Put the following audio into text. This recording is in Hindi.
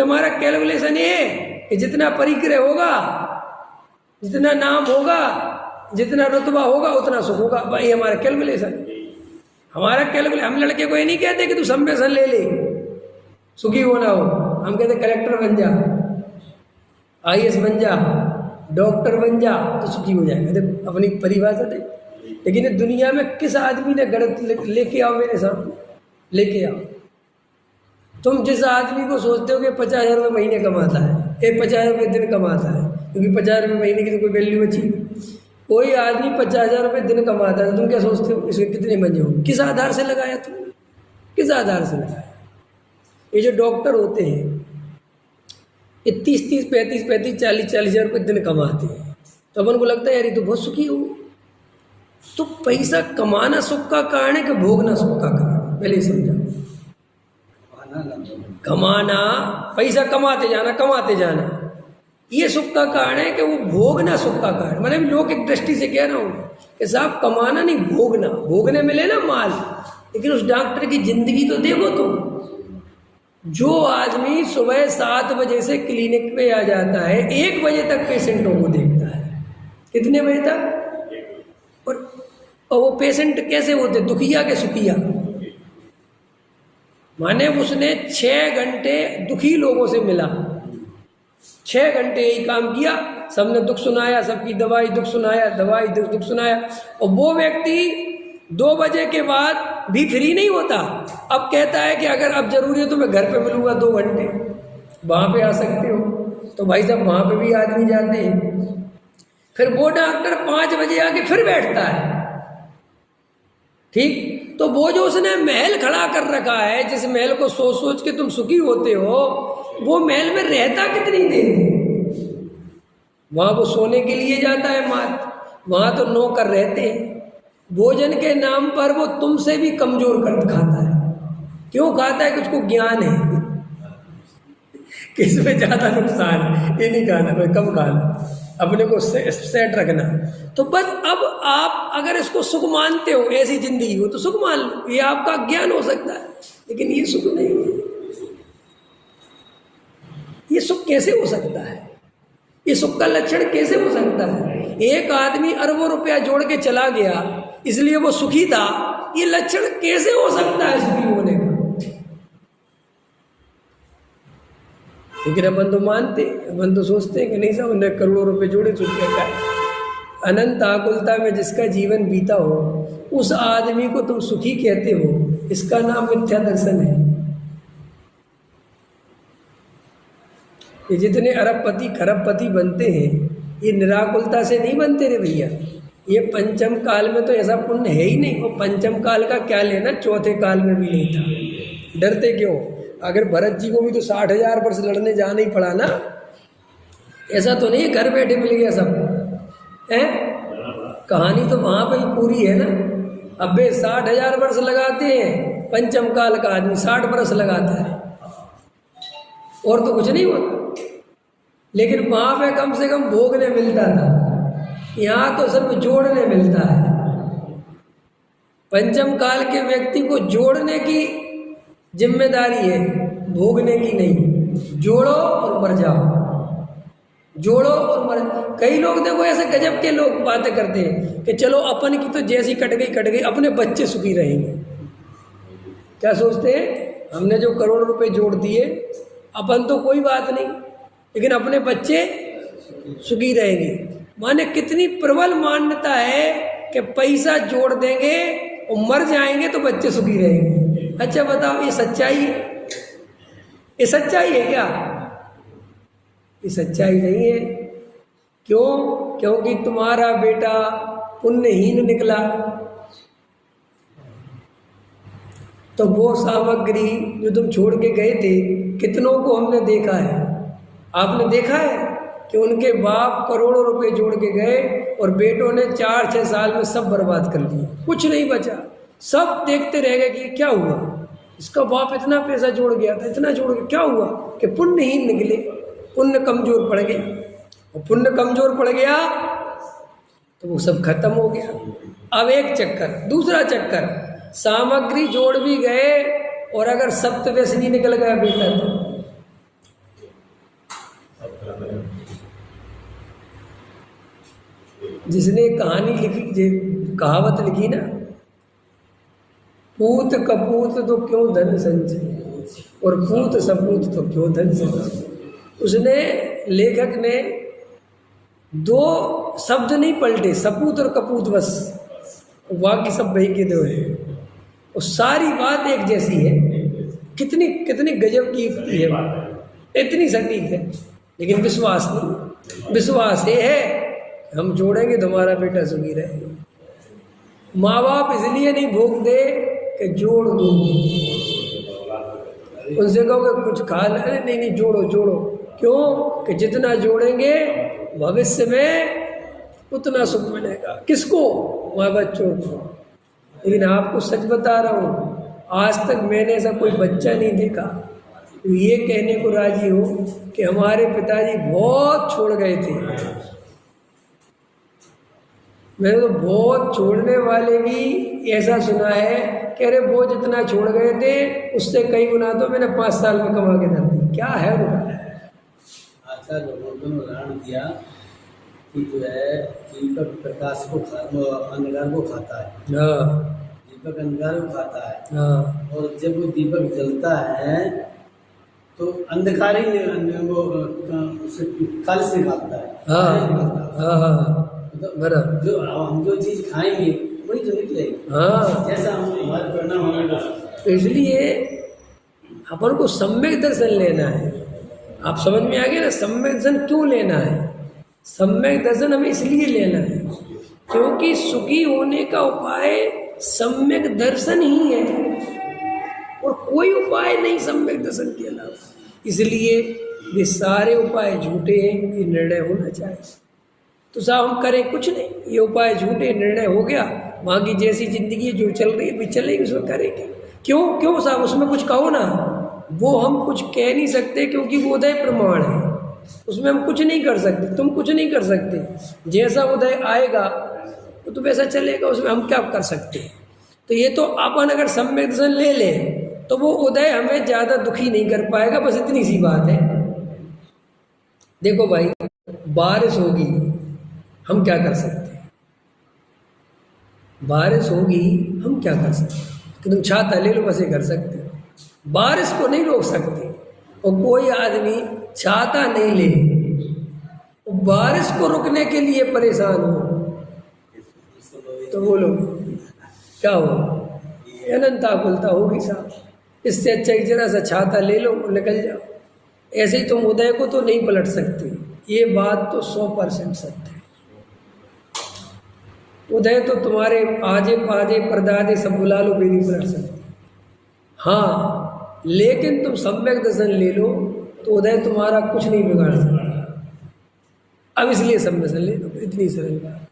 तुम्हारा कैलकुलेशन ये कि जितना परिग्रह होगा, जितना नाम होगा, जितना रुतबा होगा, उतना सुख होगा। भाई हमारा कैलकुलेशन, हमारा कैलकुलेशन। हम लड़के को ये नहीं कहते कि तू संप्रेषण ले ले सुखी होना हो। हम कहते कलेक्टर बन जा, IAS बन जा, डॉक्टर बन जा तो सुखी हो जाएगा। देखो अपनी परिभाषा दे। लेकिन ये दुनिया में किस आदमी ने गणित लेके आओ मेरे सामने, लेके आओ। तुम जिस आदमी को सोचते हो कि 50,000 रुपये महीने कमाता है, 50,000 रुपये दिन कमाता है, क्योंकि 50,000 रुपये महीने की तो कोई वैल्यू बची नहीं। कोई आदमी 50,000 रुपये दिन कमाता है, तुम क्या सोचते हो इसके कितने मजे हो? किस आधार से लगाया तुमने, किस आधार से लगाया? ये जो डॉक्टर होते हैं ये 30-30, 35-35, 40,000 रुपये दिन कमाते हैं, तो अपन को लगता है यार ये तो बहुत सुखी होंगे। तो पैसा कमाना सुख का कारण है कि भोगना सुख का कारण है? पहले समझा। कमाना, पैसा कमाते जाना ये सुख का कारण है कि वो भोगना सुख का कारण। मैंने भी लोग एक दृष्टि से कह रहा हूँ कि साहब कमाना नहीं, भोगना। भोगने मिले ना माल, लेकिन उस डॉक्टर की जिंदगी तो देखो तुम। जो आदमी सुबह 7 बजे से क्लिनिक पे आ जाता है, 1 बजे तक पेशेंटों को देखता है। कितने बजे तक? और वो पेशेंट कैसे होते, दुखिया के सुखिया? माने उसने 6 घंटे दुखी लोगों से मिला, 6 घंटे यही काम किया, सबने दुख सुनाया, सबकी दवाई दुख सुनाया, दवाई दुख सुनाया। और वो व्यक्ति 2 बजे के बाद भी फ्री नहीं होता। अब कहता है कि अगर अब जरूरी है तो मैं घर पे मिलूंगा 2 घंटे, वहाँ पे आ सकते हो। तो भाई साहब वहाँ पे भी आदमी जाते हैं। फिर वो डॉक्टर 5 बजे आके फिर बैठता है, ठीक। तो वो जो उसने महल खड़ा कर रखा है, जिस महल को सोच सोच के तुम सुखी होते हो, वो महल में रहता कितनी देर है? वहां वो सोने के लिए जाता है मात, वहां तो नौकर रहते हैं। भोजन के नाम पर वो तुमसे भी कमजोर कर खाता है। क्यों खाता है? कि उसको ज्ञान है कि इसमें ज्यादा नुकसान है, ये नहीं खाना, भाई कम खाना, अपने को सेट रखना। तो बस अब आप अगर इसको सुख मानते हो, ऐसी जिंदगी हो तो सुख मान लो, ये आपका ज्ञान हो सकता है, लेकिन ये सुख नहीं है। ये सुख कैसे हो सकता है? ये सुख का लक्षण कैसे हो सकता है? एक आदमी अरबों रुपया जोड़ के चला गया, इसलिए वो सुखी था, ये लक्षण कैसे हो सकता है सुखी होने का? लेकिन अपन तो मानते, अपन तो सोचते हैं कि नहीं साहब उन्हें करोड़ों रुपए जोड़े तो क्या है। अनंत आकुलता में जिसका जीवन बीता हो, उस आदमी को तुम सुखी कहते हो, इसका नाम मिथ्या दर्शन है। ये जितने अरबपति खरबपति बनते हैं, ये निराकुलता से नहीं बनते रे भैया। ये पंचम काल में तो ऐसा पुण्य है ही नहीं। वो पंचम काल का क्या लेना, चौथे काल में भी नहीं था। डरते क्यों? अगर भरत जी को भी तो 60,000 वर्ष लड़ने जाना ही पड़ा ना, ऐसा तो नहीं घर बैठे मिल गया सब है। कहानी तो वहां पे ही पूरी है ना। अबे 60,000 वर्ष लगाते हैं, पंचम काल का आदमी 60 वर्ष लगाता है, और तो कुछ नहीं होता। लेकिन वहां पे कम से कम भोगने मिलता था, यहाँ तो सिर्फ जोड़ने मिलता है। पंचम काल के व्यक्ति को जोड़ने की जिम्मेदारी है, भोगने की नहीं। जोड़ो और मर जाओ, जोड़ो और मर। कई लोग देखो ऐसे गजब के लोग बातें करते हैं कि चलो अपन की तो जैसी कट गई, अपने बच्चे सुखी रहेंगे। क्या सोचते हैं? हमने जो करोड़ रुपए जोड़ दिए, अपन तो कोई बात नहीं, लेकिन अपने बच्चे सुखी रहेंगे। माने कितनी प्रबल मान्यता है कि पैसा जोड़ देंगे और मर जाएंगे तो बच्चे सुखी रहेंगे। अच्छा बताओ, ये सच्चाई है? ये सच्चाई है क्या? ये सच्चाई नहीं है। क्यों? क्योंकि तुम्हारा बेटा पुण्यहीन निकला, तो वो सामग्री जो तुम छोड़ के गए थे, कितनों को हमने देखा है। आपने देखा है कि उनके बाप करोड़ों रुपए जोड़ के गए और बेटों ने 4-6 साल में सब बर्बाद कर दिया, कुछ नहीं बचा। सब देखते रह गए कि क्या हुआ, इसका बाप इतना पैसा जोड़ गया था, इतना जोड़ गया, क्या हुआ? कि पुण्यहीन निकले, पुण्य कमजोर पड़ गया। और पुण्य कमजोर पड़ गया तो वो सब खत्म हो गया। अब एक चक्कर, दूसरा चक्कर, सामग्री जोड़ भी गए और अगर सप्तव्यसनी निकल गया बेटा, जिसने कहानी लिखी, कहावत लिखी ना, पूत कपूत तो क्यों धन संचय और पूत सपूत तो क्यों धन संचय। उसने, लेखक ने दो शब्द नहीं पलटे, सपूत और कपूत बस, बाकी सब वही के दो है, और सारी बात एक जैसी है। कितनी कितनी गजब की युक्ति है, इतनी सटीक है, लेकिन विश्वास नहीं। विश्वास ये है हम जोड़ेंगे तो हमारा बेटा सुखी रहेगा। माँ बाप इसलिए नहीं भोग दे कि जोड़ दो, उनसे कहो कि कुछ खा ले, अरे नहीं नहीं जोड़ो जोड़ो, क्यों कि जितना जोड़ेंगे भविष्य में उतना सुख मिलेगा। किसको? माँ बच्चों को। लेकिन आपको सच बता रहा हूँ, आज तक मैंने ऐसा कोई बच्चा नहीं देखा तो ये कहने को राजी हो कि हमारे पिताजी बहुत छोड़ गए थे। मैंने तो बहुत छोड़ने वाले भी ऐसा सुना है कि अरे वो जितना छोड़ गए थे उससे कई गुना तो मैंने 5 साल में कमा के धर दी। क्या है उनका? अच्छा, लोगों ने उदाहरण दिया कि जो है दीपक प्रकाश को अंधकार को खाता है। दीपक अंधकार को खाता है। और जब वो दीपक जलता है तो अंधकार ही वो कल से निकालता है। तो जो हम जो चीज खाएंगे वही तो निकलेगी। जैसा हम हमारे परिणाम होगा। तो इसलिए अपन को सम्यक दर्शन लेना है। आप समझ में आ गए ना, सम्यक दर्शन क्यों लेना है? सम्यक दर्शन हमें इसलिए लेना है क्योंकि सुखी होने का उपाय सम्यक दर्शन ही है, और कोई उपाय नहीं सम्यक दर्शन के अलावा। इसलिए ये सारे उपाय झूठे हैं, ये निर्णय होना चाहिए। तो साहब हम करें कुछ नहीं, ये उपाय झूठे, निर्णय हो गया, वहाँ की जैसी जिंदगी जो चल रही है भी चलेगी, उसमें करेंगे। क्यों साहब उसमें कुछ कहो ना, वो हम कुछ कह नहीं सकते क्योंकि वो उदय प्रमाण है, उसमें हम कुछ नहीं कर सकते, तुम कुछ नहीं कर सकते। जैसा उदय आएगा तो वैसा चलेगा, उसमें हम क्या कर सकते हैं। तो ये तो अपन अगर सम्यक दर्शन ले लें तो वो उदय हमें ज़्यादा दुखी नहीं कर पाएगा, बस इतनी सी बात है। देखो भाई, बारिश होगी, हम क्या कर सकते हैं? बारिश होगी हम क्या कर सकते हैं कि तुम छाता ले लो, बस ये कर सकते हो। बारिश को नहीं रोक सकते, और कोई आदमी छाता नहीं ले, बारिश को रुकने के लिए परेशान हो तो बोलो क्या होगा? अनंता बोलता होगी साहब। इससे अच्छा एक जरा सा छाता ले लो और निकल जाओ। ऐसे ही तुम उदय को तो नहीं पलट सकते, ये बात तो 100% सत्य है। उदय तो तुम्हारे आजे पाजे परदादे सब बुला लो भी नहीं पलट सकते। हाँ, लेकिन तुम सम्यक दर्शन ले लो तो उदय तुम्हारा कुछ नहीं बिगाड़ सकता। अब इसलिए सम्यक दर्शन ले लो, इतनी सरल बात।